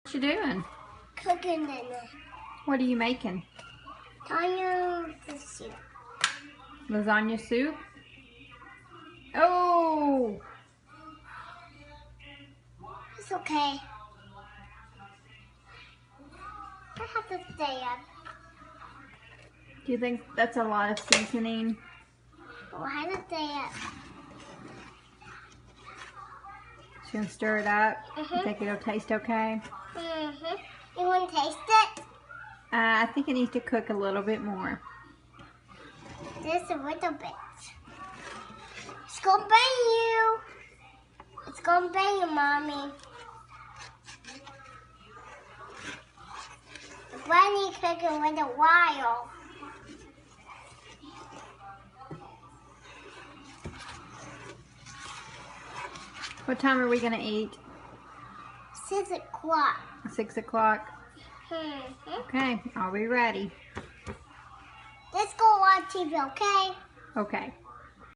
What you doing? Cooking dinner. What are you making? Lasagna soup. Lasagna soup? Oh! It's okay. I have to stay up. Do you think that's a lot of seasoning? Oh, I have to stay up. Just gonna stir it up. Mm-hmm. You think it'll taste okay? You want to taste it? I think it needs to cook a little bit more. Just a little bit. It's gonna bang you. It's gonna bang you, Mommy. Granny cooking with a while. What time are we gonna eat? 6 o'clock. 6 o'clock? Okay, are we ready? Let's go watch TV, okay? Okay.